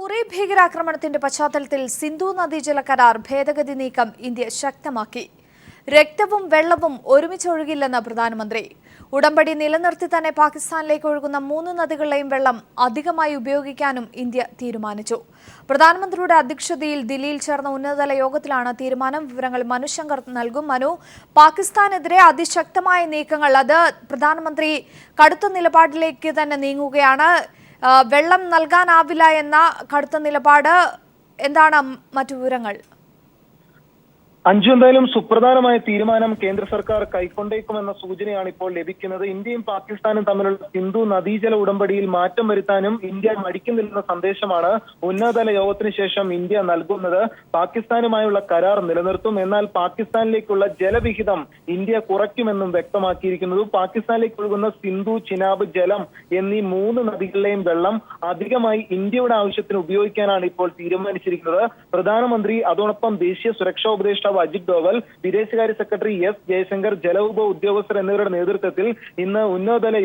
ഉറി ഭീകരാക്രമണത്തിന്റെ പശ്ചാത്തലത്തിൽ സിന്ധു നദീജല കരാർ ഭേദഗതി നീക്കം ഇന്ത്യ ശക്തമാക്കി. രക്തവും വെള്ളവും ഒരുമിച്ചൊഴുകില്ലെന്ന് പ്രധാനമന്ത്രി. ഉടമ്പടി നിലനിർത്തി തന്നെ പാകിസ്ഥാനിലേക്ക് ഒഴുകുന്ന 3 നദികളിലെയും വെള്ളം അധികമായി ഉപയോഗിക്കാനും ഇന്ത്യ തീരുമാനിച്ചു. പ്രധാനമന്ത്രിയുടെ അധ്യക്ഷതയിൽ ദില്ലിയിൽ ചേർന്ന ഉന്നതതല യോഗത്തിലാണ് തീരുമാനം. വിവരങ്ങൾ മനു ശങ്കർ നൽകും. മനു, പാകിസ്ഥാനെതിരെ അതിശക്തമായ നീക്കങ്ങൾ, അത് പ്രധാനമന്ത്രി കടുത്ത നിലപാടിലേക്ക് തന്നെ നീങ്ങുകയാണ്. വെള്ളം നൽകാനാവില്ല എന്ന കടുത്ത നിലപാട്. എന്താണ് മറ്റു വിവരങ്ങൾ? എന്തായാലും സുപ്രധാനമായ തീരുമാനം കേന്ദ്ര സർക്കാർ കൈക്കൊണ്ടേക്കുമെന്ന സൂചനയാണ് ഇപ്പോൾ ലഭിക്കുന്നത്. ഇന്ത്യയും പാകിസ്ഥാനും തമ്മിലുള്ള സിന്ധു നദീജല ഉടമ്പടിയിൽ മാറ്റം വരുത്താനും ഇന്ത്യ മടിക്കുന്നില്ലെന്ന സന്ദേശമാണ് ഉന്നതതല യോഗത്തിന് ശേഷം ഇന്ത്യ നൽകുന്നത്. പാകിസ്ഥാനുമായുള്ള കരാർ നിലനിർത്തും, എന്നാൽ പാകിസ്ഥാനിലേക്കുള്ള ജലവിഹിതം ഇന്ത്യ കുറയ്ക്കുമെന്നും വ്യക്തമാക്കിയിരിക്കുന്നത്. പാകിസ്ഥാനിലേക്ക് ഒഴുകുന്ന സിന്ധു, ചിനാബ്, ജലം എന്നീ 3 നദികളിലെയും വെള്ളം അധികമായി ഇന്ത്യയുടെ ആവശ്യത്തിന് ഉപയോഗിക്കാനാണ് ഇപ്പോൾ തീരുമാനിച്ചിരിക്കുന്നത്. പ്രധാനമന്ത്രി, അതോടൊപ്പം ദേശീയ സുരക്ഷാ ഉപദേഷ്ടാവ് അജിത് ഡോവൽ, വിദേശകാര്യ സെക്രട്ടറി എസ് ജയശങ്കർ, ജലവിഭവ ഉദ്യോഗസ്ഥർ എന്നിവരുടെ നേതൃത്വത്തിൽ ഇന്ന് ഉന്നതതല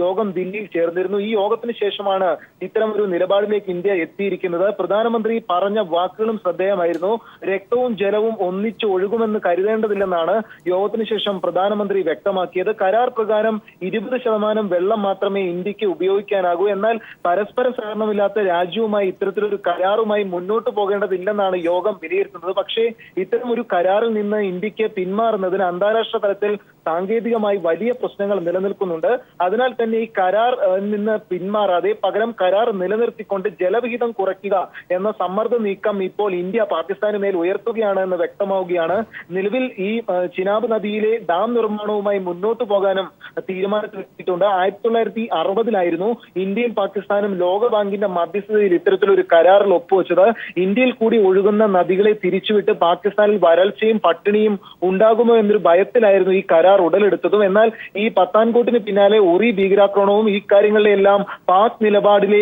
യോഗം ദില്ലിയിൽ ചേർന്നിരുന്നു. ഈ യോഗത്തിന് ശേഷമാണ് ഇത്തരമൊരു നിലപാടിലേക്ക് ഇന്ത്യ എത്തിയിരിക്കുന്നത്. പ്രധാനമന്ത്രി പറഞ്ഞ വാക്കുകളും ശ്രദ്ധേയമായിരുന്നു. രക്തവും ജലവും ഒന്നിച്ച് ഒഴുകുമെന്ന് കരുതേണ്ടതില്ലെന്നാണ് യോഗത്തിന് ശേഷം പ്രധാനമന്ത്രി വ്യക്തമാക്കിയത്. കരാർ പ്രകാരം 20% വെള്ളം മാത്രമേ ഇന്ത്യക്ക് ഉപയോഗിക്കാനാകൂ. എന്നാൽ പരസ്പര സഹകരണമില്ലാത്ത രാജ്യവുമായി ഇത്തരത്തിലൊരു കരാറുമായി മുന്നോട്ട് പോകേണ്ടതില്ലെന്നാണ് യോഗം വിലയിരുത്തുന്നത്. പക്ഷേ ഇത്തരം ഒരു കരാറിൽ നിന്ന് ഇന്ത്യക്ക് പിന്മാറുന്നതിന് അന്താരാഷ്ട്ര തലത്തിൽ സാങ്കേതികമായി വലിയ പ്രശ്നങ്ങൾ നിലനിൽക്കുന്നുണ്ട്. അതിനാൽ തന്നെ ഈ കരാർ നിന്ന് പിന്മാറാതെ പകരം കരാർ നിലനിർത്തിക്കൊണ്ട് ജലവിഹിതം കുറയ്ക്കുക എന്ന സമ്മർദ്ദ നീക്കം ഇപ്പോൾ ഇന്ത്യ പാകിസ്ഥാന് മേൽ ഉയർത്തുകയാണ് എന്ന് വ്യക്തമാവുകയാണ്. നിലവിൽ ഈ ചിനാബ് നദിയിലെ ഡാം നിർമ്മാണവുമായി മുന്നോട്ട് പോകാനും തീരുമാനത്തിലെത്തിയിട്ടുണ്ട്. 1960-ലായിരുന്നു ഇന്ത്യയും പാകിസ്ഥാനും ലോകബാങ്കിന്റെ മധ്യസ്ഥതയിൽ ഇത്തരത്തിലൊരു കരാറിൽ ഒപ്പുവെച്ചത്. ഇന്ത്യയിൽ കൂടി ഒഴുകുന്ന നദികളെ തിരിച്ചുവിട്ട് പാകിസ്ഥാനിൽ വരൾച്ചയും പട്ടിണിയും ഉണ്ടാകുമോ എന്നൊരു ഭയത്തിലായിരുന്നു ഈ കരാർ ഉടലെടുത്തതും. എന്നാൽ ഈ പത്താൻകോട്ടിന് പിന്നാലെ ഉറി ഭീകരാക്രമണവും ഈ കാര്യങ്ങളിലെല്ലാം പാക് നിലപാടിലെ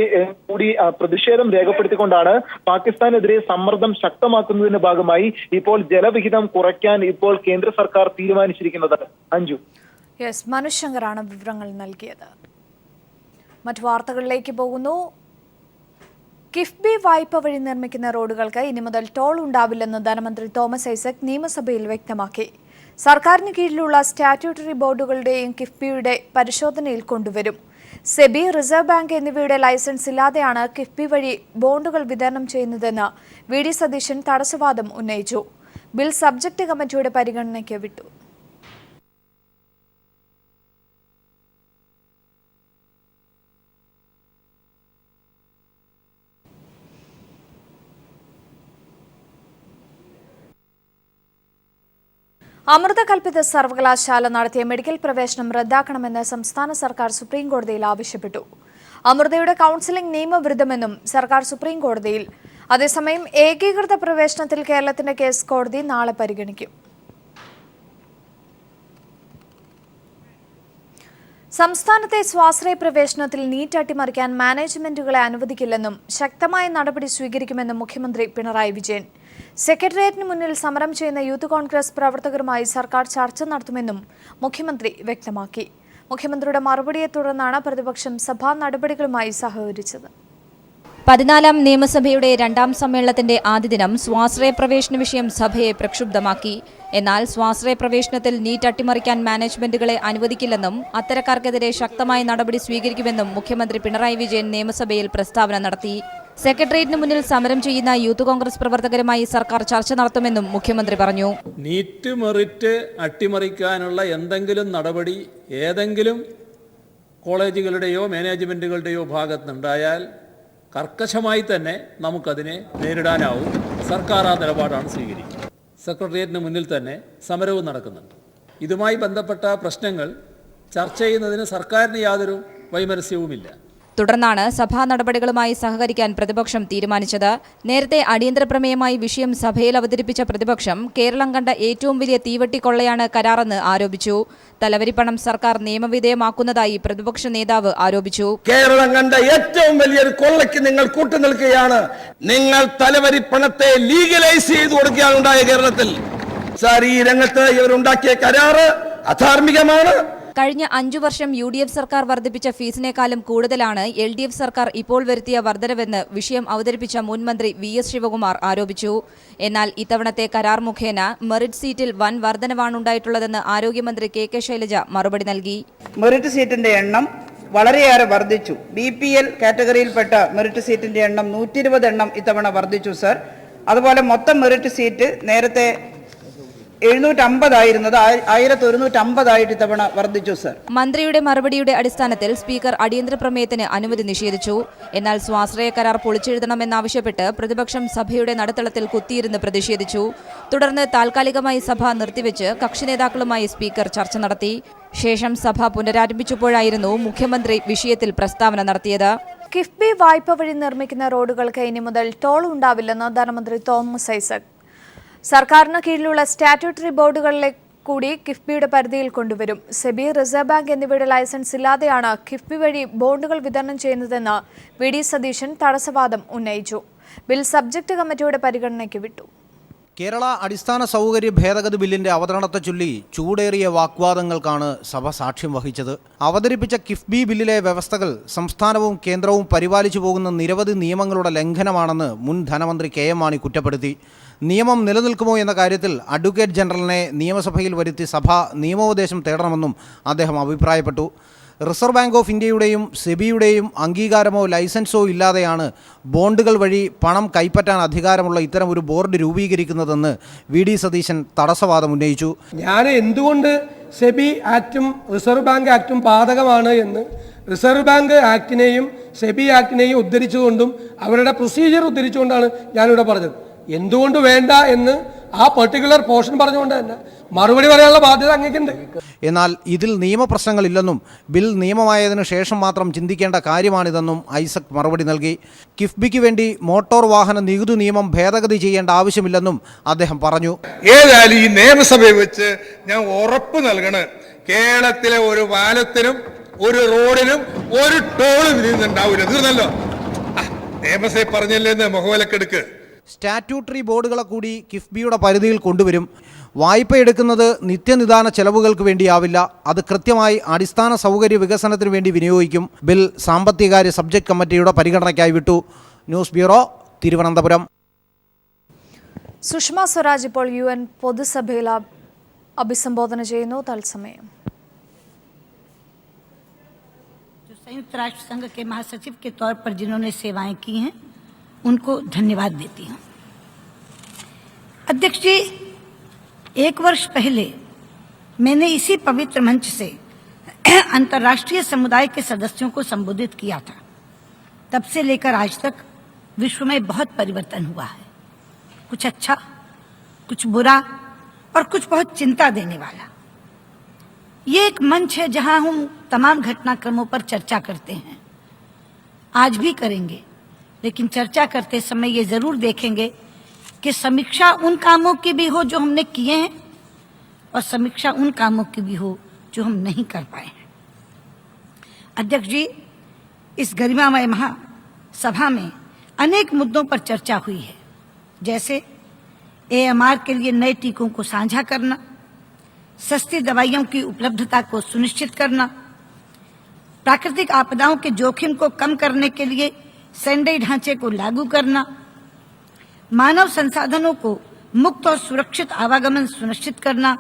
കൂടി പ്രതിഷേധം രേഖപ്പെടുത്തിക്കൊണ്ടാണ് പാകിസ്ഥാനെതിരെ സമ്മർദ്ദം ശക്തമാക്കുന്നതിന്റെ ഭാഗമായി ഇപ്പോൾ ജലവിഹിതം കുറയ്ക്കാൻ ഇപ്പോൾ കേന്ദ്ര സർക്കാർ തീരുമാനിച്ചിരിക്കുന്നത്. അഞ്ജു, മനു ശങ്കറാണ് വിവരങ്ങൾ നൽകിയത്. മറ്റു വാർത്തകളിലേക്ക് പോകുന്നു. കിഫ്ബി വായ്പ വഴി നിർമ്മിക്കുന്ന റോഡുകൾക്ക് ഇനി മുതൽ ടോൾ ഉണ്ടാവില്ലെന്ന് ധനമന്ത്രി തോമസ് ഐസക് നിയമസഭയിൽ വ്യക്തമാക്കി. സർക്കാരിന് കീഴിലുള്ള സ്റ്റാറ്റ്യൂട്ടറി ബോർഡുകളുടെയും കിഫ്ബിയുടെ പരിശോധനയിൽ കൊണ്ടുവരും. സെബി, റിസർവ് ബാങ്ക് എന്നിവയുടെ ലൈസൻസ് ഇല്ലാതെയാണ് കിഫ്ബി വഴി ബോണ്ടുകൾ വിതരണം ചെയ്യുന്നതെന്ന് വി ഡി സതീശൻ തടസ്സവാദം ഉന്നയിച്ചു. ബിൽ സബ്ജക്ട് കമ്മിറ്റിയുടെ പരിഗണനയ്ക്ക് വിട്ടു. അമൃത കൽപ്പിത സർവകലാശാല നടത്തിയ മെഡിക്കൽ പ്രവേശനം റദ്ദാക്കണമെന്ന് സംസ്ഥാന സർക്കാർ സുപ്രീംകോടതിയിൽ ആവശ്യപ്പെട്ടു. അമൃതയുടെ കൌൺസിലിംഗ് നിയമവിരുദ്ധമെന്നും സർക്കാർ സുപ്രീംകോടതിയിൽ. അതേസമയം ഏകീകൃത പ്രവേശനത്തിൽ കേരളത്തിന്റെ കേസ് കോടതി നാളെ പരിഗണിക്കും. സംസ്ഥാനത്തെ സ്വാശ്രയ പ്രവേശനത്തിൽ നീറ്റ് അട്ടിമറിക്കാൻ മാനേജ്മെന്റുകളെ അനുവദിക്കില്ലെന്നും ശക്തമായ നടപടി സ്വീകരിക്കുമെന്നും മുഖ്യമന്ത്രി പിണറായി വിജയൻ. സെക്രട്ടേറിയറ്റിന് മുന്നിൽ സമരം ചെയ്യുന്ന യൂത്ത് കോൺഗ്രസ് പ്രവർത്തകരുമായി സർക്കാർ ചർച്ച നടത്തുമെന്നും മുഖ്യമന്ത്രി വ്യക്തമാക്കി. മുഖ്യമന്ത്രിയുടെ മറുപടിയെ തുടർന്നാണ് പ്രതിപക്ഷം സഭാ നടപടികളുമായി സഹകരിച്ചത്. 14ാം നിയമസഭയുടെ 2ാം സമ്മേളനത്തിന്റെ ആദ്യ ദിനം സ്വാശ്രയ പ്രവേശന വിഷയം സഭയെ പ്രക്ഷുബ്ധമാക്കി. എന്നാൽ സ്വാശ്രയ പ്രവേശനത്തിൽ നീറ്റ് അട്ടിമറിക്കാൻ മാനേജ്മെന്റുകളെ അനുവദിക്കില്ലെന്നും അത്തരക്കാർക്കെതിരെ ശക്തമായ നടപടി സ്വീകരിക്കുമെന്നും മുഖ്യമന്ത്രി പിണറായി വിജയൻ നിയമസഭയിൽ പ്രസ്താവന നടത്തി. സെക്രട്ടേറിയറ്റിന് മുന്നിൽ സമരം ചെയ്യുന്ന യൂത്ത് കോൺഗ്രസ് പ്രവർത്തകരുമായി സർക്കാർ ചർച്ച നടത്തുമെന്നും മുഖ്യമന്ത്രി പറഞ്ഞു. നീറ്റ് മെറിറ്റ് അട്ടിമറിക്കാനുള്ള എന്തെങ്കിലും നടപടി ഏതെങ്കിലും കോളേജുകളുടെയോ മാനേജ്മെന്റുകളുടെയോ ഭാഗത്തുനിന്നുണ്ടായാൽ കർക്കശമായി തന്നെ നമുക്കതിനെ നേരിടാനാവും. സർക്കാർ ആ നിലപാടാണ് സ്വീകരിക്കുന്നത്. സെക്രട്ടേറിയറ്റിന് മുന്നിൽ തന്നെ സമരവും നടക്കുന്നുണ്ട്. ഇതുമായി ബന്ധപ്പെട്ട പ്രശ്നങ്ങൾ ചർച്ച ചെയ്യുന്നതിന് സർക്കാരിന് യാതൊരു വൈമനസ്യവുമില്ല. തുടർന്നാണ് സഭാ നടപടികളുമായി സഹകരിക്കാൻ പ്രതിപക്ഷം തീരുമാനിച്ചത്. നേരത്തെ അടിയന്തര പ്രമേയമായി വിഷയം സഭയിൽ അവതരിപ്പിച്ച പ്രതിപക്ഷം കേരളം കണ്ട ഏറ്റവും വലിയ തീവട്ടിക്കൊള്ളയാണ് കരാറെന്ന് ആരോപിച്ചു. തലവരിപ്പണം സർക്കാർ നിയമവിധേയമാക്കുന്നതായി പ്രതിപക്ഷ നേതാവ് ആരോപിച്ചു. കേരളം കണ്ട ഏറ്റവും വലിയൊരു കൊള്ളയ്ക്ക് നിങ്ങൾ കൂട്ടുനിൽക്കുകയാണ്. നിങ്ങൾ തലവരിപ്പണത്തെ ലീഗലൈസ് ചെയ്തു കൊടുക്കുകയാണ് ഉണ്ടായ കേരളത്തിൽ. സാർ, ഈ രംഗത്ത് ഇവരുണ്ടാക്കിയ കരാറ് അധാർമികമാണ്. കഴിഞ്ഞ 5 വർഷം UDF സർക്കാർ വർദ്ധിപ്പിച്ച ഫീസിനേക്കാളും കൂടുതലാണ് LDF സർക്കാർ ഇപ്പോൾ വരുത്തിയ വർധനവെന്ന് വിഷയം അവതരിപ്പിച്ച മുൻ മന്ത്രി VS ശിവകുമാർ ആരോപിച്ചു. എന്നാൽ ഇത്തവണത്തെ കരാർ മുഖേന മെറിറ്റ് സീറ്റിൽ വൻ വർധനവാണുണ്ടായിട്ടുള്ളതെന്ന് ആരോഗ്യമന്ത്രി KK ശൈലജ മറുപടി നൽകി. മെറിറ്റ് സീറ്റിന്റെ എണ്ണം വളരെയേറെ വർദ്ധിച്ചു. BPL കാറ്റഗറിയിൽപ്പെട്ട മെറിറ്റ് സീറ്റിന്റെ എണ്ണം 120 എണ്ണം ഇത്തവണ വർദ്ധിച്ചു സർ. അതുപോലെ മൊത്തം മെറിറ്റ് സീറ്റ് നേരത്തെ 750 ആയിരുന്നത് 1150 ആയിട്ട് ഇത്തവണ വർദ്ധിച്ചു സർ. മന്ത്രിയുടെ മറുപടിയുടെ അടിസ്ഥാനത്തിൽ സ്പീക്കർ അടിയന്തര പ്രമേയത്തിന് അനുമതി നിഷേധിച്ചു. എന്നാൽ സ്വാശ്രയ കരാർ പൊളിച്ചെഴുതണമെന്നാവശ്യപ്പെട്ട് പ്രതിപക്ഷം സഭയുടെ നടുത്തളത്തിൽ കുത്തിയിരുന്ന് പ്രതിഷേധിച്ചു. തുടർന്ന് താൽക്കാലികമായി സഭ നിർത്തിവെച്ച് കക്ഷി നേതാക്കളുമായി സ്പീക്കർ ചർച്ച നടത്തി. ശേഷം സഭ പുനരാരംഭിച്ചപ്പോഴായിരുന്നു മുഖ്യമന്ത്രി വിഷയത്തിൽ പ്രസ്താവന നടത്തിയത്. കിഫ്ബി വായ്പ വഴി നിർമ്മിക്കുന്ന റോഡുകൾക്ക് ഇനി മുതൽ ടോൾ ഉണ്ടാവില്ലെന്ന് ധനമന്ത്രി തോമസ് ഐസക്. സർക്കാരിന് കീഴിലുള്ള സ്റ്റാറ്റ്യൂട്ടറി ബോർഡുകളിലെ കൂടി കിഫ്ബിയുടെ പരിധിയിൽ കൊണ്ടുവരും. സെബി, റിസർവ് ബാങ്ക് എന്നിവയുടെ ലൈസൻസ് ഇല്ലാതെയാണ് കിഫ്ബി വഴി ബോണ്ടുകൾ വിതരണം ചെയ്യുന്നതെന്ന് VD സതീശൻ തടസ്സവാദം ഉന്നയിച്ചു. ബിൽ സബ്ജക്ട് കമ്മിറ്റിയുടെ പരിഗണനയ്ക്ക് വിട്ടു. കേരള അടിസ്ഥാന സൗകര്യ ഭേദഗതി ബില്ലിന്റെ അവതരണത്തെ ചൊല്ലി ചൂടേറിയ വാഗ്വാദങ്ങൾക്കാണ് സഭ സാക്ഷ്യം വഹിച്ചത്. അവതരിപ്പിച്ച കിഫ്ബി ബില്ലിലെ വ്യവസ്ഥകൾ സംസ്ഥാനവും കേന്ദ്രവും പരിപാലിച്ചു പോകുന്ന നിരവധി നിയമങ്ങളുടെ ലംഘനമാണെന്ന് മുൻ ധനമന്ത്രി KM മാണി കുറ്റപ്പെടുത്തി. നിയമം നിലനിൽക്കുമോ എന്ന കാര്യത്തിൽ അഡ്വക്കേറ്റ് ജനറലിനെ നിയമസഭയിൽ വരുത്തി സഭ നിയമോപദേശം തേടണമെന്നും അദ്ദേഹം അഭിപ്രായപ്പെട്ടു. റിസർവ് ബാങ്ക് ഓഫ് ഇന്ത്യയുടെയും സെബിയുടെയും അംഗീകാരമോ ലൈസൻസോ ഇല്ലാതെയാണ് ബോണ്ടുകൾ വഴി പണം കൈപ്പറ്റാൻ അധികാരമുള്ള ഇത്തരം ഒരു ബോർഡ് രൂപീകരിക്കുന്നതെന്ന് VD സതീശൻ തടസ്സവാദം ഉന്നയിച്ചു. ഞാൻ എന്തുകൊണ്ട് സെബി ആക്റ്റും റിസർവ് ബാങ്ക് ആക്റ്റും ബാധകമാണ് എന്ന് റിസർവ് ബാങ്ക് ആക്ടിനെയും സെബി ആക്ടിനെയും ഉദ്ധരിച്ചുകൊണ്ടും അവരുടെ പ്രൊസീജിയർ ഉദ്ധരിച്ചുകൊണ്ടാണ് ഞാനിവിടെ പറഞ്ഞത്. എന്തുകൊണ്ട് വേണ്ട എന്ന് ആ പെർട്ടിക്കുലർ പോർഷൻ പറഞ്ഞുകൊണ്ട് തന്നെ മറുപടി പറയാനുള്ള ബാധ്യത അങ്ങേക്കുണ്ട്. എന്നാൽ ഇതിൽ നിയമപ്രശ്നങ്ങളില്ലെന്നും ബിൽ നിയമമായതിനു ശേഷം മാത്രം ചിന്തിക്കേണ്ട കാര്യമാണിതെന്നും ഐസക് മറുപടി നൽകി. കിഫ്ബിക്ക് വേണ്ടി മോട്ടോർ വാഹന നികുതി നിയമം ഭേദഗതി ചെയ്യേണ്ട ആവശ്യമില്ലെന്നും അദ്ദേഹം പറഞ്ഞു. ഏതായാലും ഈ നിയമസഭയിൽ വെച്ച് ഞാൻ ഉറപ്പ് നൽകണം, കേരളത്തിലെ ഒരു പാലത്തിനും ഒരു റോഡിനും ഒരു ടോളും ഉണ്ടാവില്ല. തീർന്നല്ലോ, നിയമസഭ പറഞ്ഞല്ലേ മുഖവിലക്കെടുക്ക്. സ്റ്റാറ്റ്യൂട്ടറി ബോർഡുകളെ കൂടി കിഫ്ബിയുടെ പരിധിയിൽ കൊണ്ടുവരും. വായ്പ എടുക്കുന്നത് നിത്യനിദാന ചെലവുകൾക്ക് വേണ്ടിയാവില്ല, അത് കൃത്യമായി അടിസ്ഥാന സൗകര്യ വികസനത്തിന് വേണ്ടി വിനിയോഗിക്കും. ബിൽ സാമ്പത്തികകാര്യ സബ്ജക്ട് കമ്മിറ്റിയുടെ പരിഗണനയ്ക്കായി വിട്ടു. News bureau, Thiruvananthapuram. സുഷമ സ്വരാജ് ഇപ്പോൾ UN പൊതുസഭയിൽ അഭിസംബോധന ചെയ്യുന്നു. തത്സമയം संयुक्त राष्ट्र संघ के महासचिव के तौर पर जिन्होंने सेवाएं की हैं उनको धन्यवाद देती हूं। अध्यक्ष जी, 1 वर्ष पहले मैंने इसी पवित्र मंच से अंतर्राष्ट्रीय समुदाय के सदस्यों को संबोधित किया था। तब से लेकर आज तक विश्व में बहुत परिवर्तन हुआ है, कुछ अच्छा, कुछ बुरा और कुछ बहुत चिंता देने वाला। ये एक मंच है जहां हम तमाम घटनाक्रमों पर चर्चा करते हैं, आज भी करेंगे, लेकिन चर्चा करते समय ये जरूर देखेंगे कि समीक्षा उन कामों की भी हो जो हमने किए हैं और समीक्षा उन कामों की भी हो जो हम नहीं कर पाए हैं। अध्यक्ष जी, इस गरिमामय महासभा में अनेक मुद्दों पर चर्चा हुई है, जैसे AMR के लिए नए टीकों को साझा करना, सस्ती दवाइयों की उपलब्धता को सुनिश्चित करना, प्राकृतिक आपदाओं के जोखिम को कम करने के लिए सैन्य ढांचे को लागू करना, मानव संसाधनों को मुक्त और सुरक्षित आवागमन सुनिश्चित करना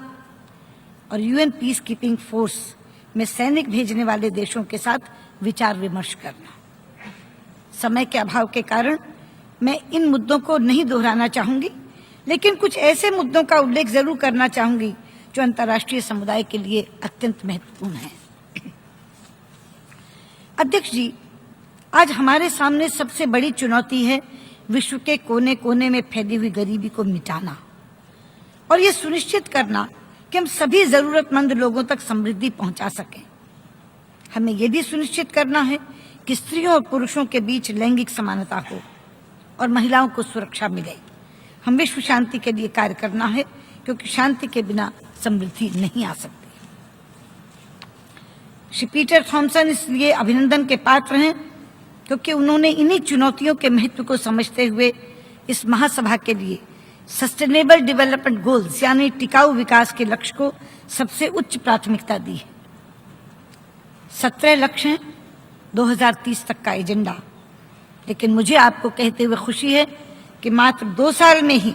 और UN पीस कीपिंग फोर्स में सैनिक भेजने वाले देशों के साथ विचार विमर्श करना। समय के अभाव के कारण मैं इन मुद्दों को नहीं दोहराना चाहूंगी, लेकिन कुछ ऐसे मुद्दों का उल्लेख जरूर करना चाहूंगी जो अंतर्राष्ट्रीय समुदाय के लिए अत्यंत महत्वपूर्ण है। अध्यक्ष जी, आज हमारे सामने सबसे बड़ी चुनौती है विश्व के कोने कोने में फैली हुई गरीबी को मिटाना और ये सुनिश्चित करना कि हम सभी जरूरतमंद लोगों तक समृद्धि पहुंचा सकें। हमें यह भी सुनिश्चित करना है कि स्त्रियों और पुरुषों के बीच लैंगिक समानता हो और महिलाओं को सुरक्षा मिले। हम विश्व शांति के लिए कार्य करना है, क्योंकि शांति के बिना समृद्धि नहीं आ सकती। श्री पीटर थॉमसन इसलिए अभिनंदन के पात्र हैं क्योंकि उन्होंने इन्हीं चुनौतियों के महत्व को समझते हुए इस महासभा के लिए सस्टेनेबल डेवलपमेंट गोल्स यानी टिकाऊ विकास के लक्ष्य को सबसे उच्च प्राथमिकता दी है। 17 लक्ष्य हैं 2030 तक का एजेंडा। लेकिन मुझे आपको कहते हुए खुशी है कि मात्र 2 साल में ही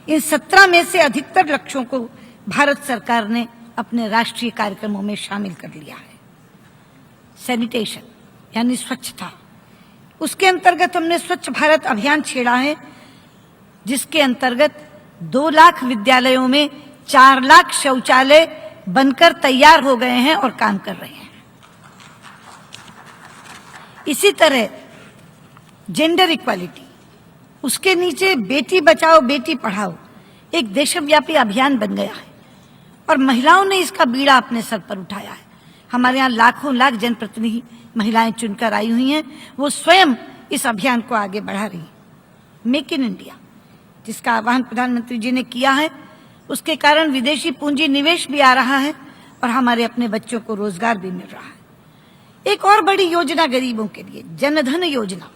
इन 17 में से अधिकतर लक्ष्यों को भारत सरकार ने अपने राष्ट्रीय कार्यक्रमों में शामिल कर लिया है। सैनिटेशन यानी स्वच्छता, उसके अंतर्गत हमने स्वच्छ भारत अभियान छेड़ा है, जिसके अंतर्गत 2 लाख विद्यालयों में 4 लाख शौचालय बनकर तैयार हो गए हैं और काम कर रहे हैं। इसी तरह जेंडर इक्वालिटी, उसके नीचे बेटी बचाओ बेटी पढ़ाओ एक देशव्यापी अभियान बन गया है और महिलाओं ने इसका बीड़ा अपने सर पर उठाया है। हमारे यहाँ लाखों लाख जनप्रतिनिधि महिलाएं चुनकर आई हुई हैं, वो स्वयं इस अभियान को आगे बढ़ा रही हैं। मेक इन इंडिया, जिसका आह्वान प्रधानमंत्री जी ने किया है, उसके कारण विदेशी पूंजी निवेश भी आ रहा है और हमारे अपने बच्चों को रोजगार भी मिल रहा है। एक और बड़ी योजना गरीबों के लिए, जनधन योजना,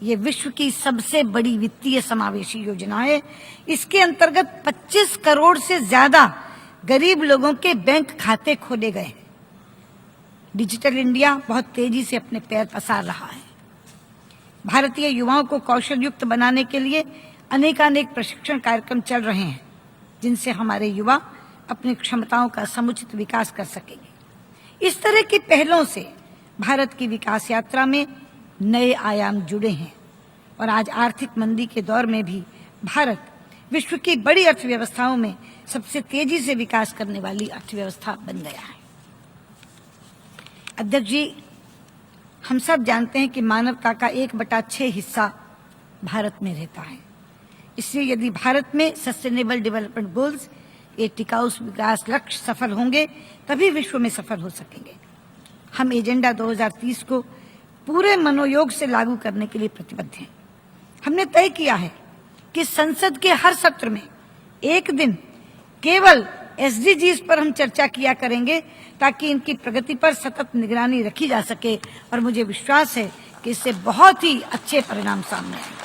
ये विश्व की सबसे बड़ी वित्तीय समावेशी योजना है। इसके अंतर्गत 25 करोड़ से ज्यादा गरीब लोगों के बैंक खाते खोले गए हैं। डिजिटल इंडिया बहुत तेजी से अपने पैर पसार रहा है। भारतीय युवाओं को कौशल युक्त बनाने के लिए अनेकानेक प्रशिक्षण कार्यक्रम चल रहे हैं, जिनसे हमारे युवा अपनी क्षमताओं का समुचित विकास कर सकेंगे। इस तरह की पहलों से भारत की विकास यात्रा में नए आयाम जुड़े हैं और आज आर्थिक मंदी के दौर में भी भारत विश्व की बड़ी अर्थव्यवस्थाओं में सबसे तेजी से विकास करने वाली अर्थव्यवस्था बन गया है। अध्यक्ष जी, हम सब जानते हैं कि मानवता का 1/6 हिस्सा भारत में रहता है। इसलिए यदि भारत में सस्टेनेबल डेवलपमेंट गोल्स, ये टिकाऊ विकास लक्ष्य सफल होंगे, तभी विश्व में सफल हो सकेंगे। हम एजेंडा 2030 को पूरे मनोयोग से लागू करने के लिए प्रतिबद्ध हैं। हमने तय किया है कि संसद के हर सत्र में एक दिन केवल एसडीजीज पर हम चर्चा किया करेंगे, ताकि इनकी प्रगति पर सतत निगरानी रखी जा सके और मुझे विश्वास है कि इससे बहुत ही अच्छे परिणाम सामने आएंगे।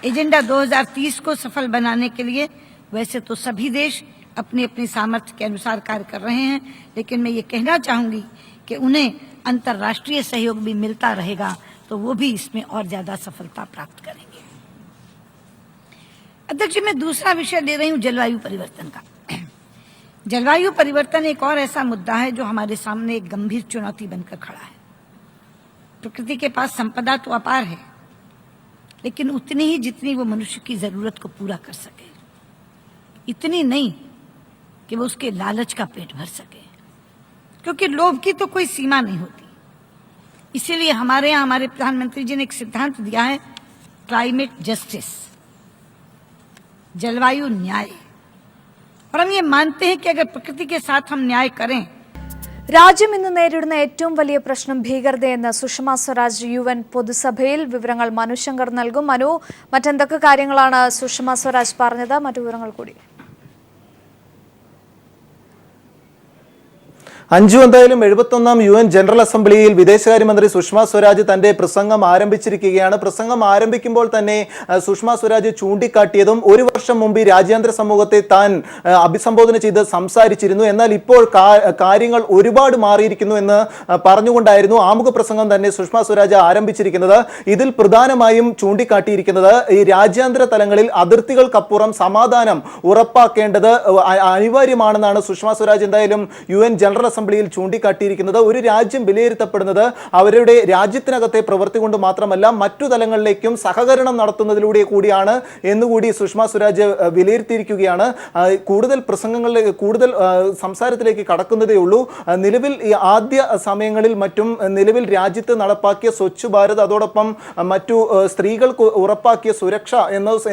एजेंडा 2030 को सफल बनाने के लिए वैसे तो सभी देश अपनी अपनी सामर्थ्य के अनुसार कार्य कर रहे हैं, लेकिन मैं ये कहना चाहूंगी कि उन्हें अंतर्राष्ट्रीय सहयोग भी मिलता रहेगा, तो वो भी इसमें और ज्यादा सफलता प्राप्त करेंगे। अध्यक्ष जी, मैं दूसरा विषय ले रही हूं जलवायु परिवर्तन का। जलवायु परिवर्तन एक और ऐसा मुद्दा है जो हमारे सामने एक गंभीर चुनौती बनकर खड़ा है। प्रकृति के पास संपदा तो अपार है, लेकिन उतनी ही जितनी वो मनुष्य की जरूरत को पूरा कर सके, इतनी नहीं कि वो उसके लालच का पेट भर सके, क्योंकि लोभ की तो कोई सीमा नहीं होती। इसीलिए हमारे यहाँ हमारे प्रधानमंत्री जी ने एक सिद्धांत दिया है, क्लाइमेट जस्टिस, जलवायु न्याय। और हम ये मानते हैं कि अगर प्रकृति के साथ हम न्याय करें। രാജ്യം ഇന്ന് നേരിടുന്ന ഏറ്റവും വലിയ പ്രശ്നം ഭീകരതയെന്ന് സുഷമ സ്വരാജ് UN പൊതുസഭയിൽ. വിവരങ്ങൾ മനു ശങ്കർ നൽകും. മനു, മറ്റെന്തൊക്കെ കാര്യങ്ങളാണ് സുഷമ സ്വരാജ് പറഞ്ഞത്? മറ്റു വിവരങ്ങൾ കൂടി. അഞ്ചു എന്തായാലും 71ാം UN ജനറൽ അസംബ്ലിയിൽ വിദേശകാര്യമന്ത്രി സുഷമ സ്വരാജ് തന്റെ പ്രസംഗം ആരംഭിച്ചിരിക്കുകയാണ്. പ്രസംഗം ആരംഭിക്കുമ്പോൾ തന്നെ സുഷമ സ്വരാജ് ചൂണ്ടിക്കാട്ടിയതും ഒരു വർഷം മുമ്പ് രാജ്യാന്തര സമൂഹത്തെ താൻ അഭിസംബോധന ചെയ്ത് സംസാരിച്ചിരുന്നു, എന്നാൽ ഇപ്പോൾ കാര്യങ്ങൾ ഒരുപാട് മാറിയിരിക്കുന്നു എന്ന് പറഞ്ഞുകൊണ്ടായിരുന്നു ആമുഖ പ്രസംഗം തന്നെ സുഷമ സ്വരാജ് ആരംഭിച്ചിരിക്കുന്നത്. ഇതിൽ പ്രധാനമായും ചൂണ്ടിക്കാട്ടിയിരിക്കുന്നത് ഈ രാജ്യാന്തര തലങ്ങളിൽ അതിർത്തികൾക്കപ്പുറം സമാധാനം ഉറപ്പാക്കേണ്ടത് അനിവാര്യമാണെന്നാണ് സുഷമ സ്വരാജ് എന്തായാലും UN ജനറൽ അസംബ്ലിയിൽ ചൂണ്ടിക്കാട്ടിയിരിക്കുന്നത്. ഒരു രാജ്യം വിലയിരുത്തപ്പെടുന്നത് അവരുടെ രാജ്യത്തിനകത്തെ പ്രവൃത്തി കൊണ്ട് മാത്രമല്ല, മറ്റു തലങ്ങളിലേക്കും സഹകരണം നടത്തുന്നതിലൂടെ കൂടിയാണ് എന്നുകൂടി സുഷമ സ്വരാജ് വിലയിരുത്തിയിരിക്കുകയാണ്. കൂടുതൽ പ്രസംഗങ്ങളിലേക്ക്, കൂടുതൽ സംസാരത്തിലേക്ക് കടക്കുന്നതേ ഉള്ളൂ. നിലവിൽ ഈ ആദ്യ സമയങ്ങളിൽ മറ്റും നിലവിൽ രാജ്യത്ത് നടപ്പാക്കിയ സ്വച്ഛ് ഭാരത്, അതോടൊപ്പം മറ്റു സ്ത്രീകൾക്ക് ഉറപ്പാക്കിയ സുരക്ഷ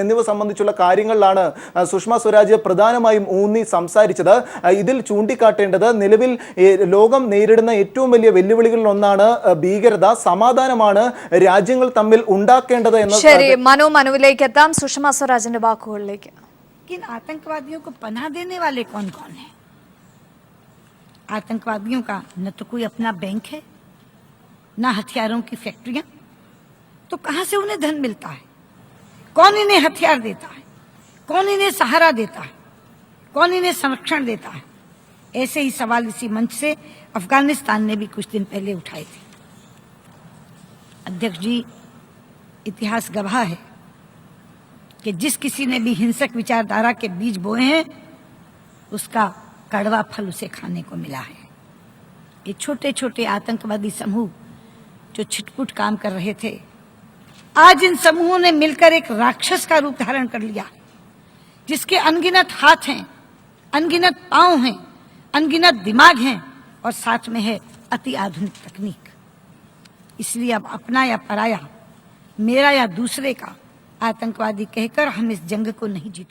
എന്നിവ സംബന്ധിച്ചുള്ള കാര്യങ്ങളിലാണ് സുഷമ സ്വരാജ് പ്രധാനമായും ഊന്നി സംസാരിച്ചത്. ഇതിൽ ചൂണ്ടിക്കാട്ടേണ്ടത് നിലവിൽ ലോകം നേരിടുന്ന ഏറ്റവും വലിയ വെല്ലുവിളികളിൽ ഒന്നാണ് ഭീകരത. സമാധാനമാണ് രാജ്യങ്ങൾ തമ്മിൽ ഉണ്ടാക്കേണ്ടത് എന്ന്. ശരി മനു, മനുവിലേക്ക് എത്താം. സുഷമ സ്വരാജിന്റെ വാക്കുകളിലേക്ക്. आतंकवादियों को पनाह देने वाले कौन कौन है? आतंकवादियों का न तो कोई अपना बैंक है, न हथियारों की फैक्ट्रियां, तो कहां से उन्हें धन मिलता है? कौन इन्हें हथियार देता है? कौन इन्हें सहारा देता है? कौन इन्हें संरक्षण देता है? ऐसे ही सवाल इसी मंच से अफगानिस्तान ने भी कुछ दिन पहले उठाए थे। अध्यक्ष जी, इतिहास गवाह है कि जिस किसी ने भी हिंसक विचारधारा के बीज बोए हैं, उसका कड़वा फल उसे खाने को मिला है। ये छोटे छोटे आतंकवादी समूह जो छिटपुट काम कर रहे थे, आज इन समूहों ने मिलकर एक राक्षस का रूप धारण कर लिया, जिसके अनगिनत हाथ हैं, अनगिनत पांव हैं, अनगिनत दिमाग हैं और साथ में है अति आधुनिक तकनीक। इसलिए अब अपना या पराया, मेरा या दूसरे का आतंकवादी कहकर हम इस जंग को नहीं जीत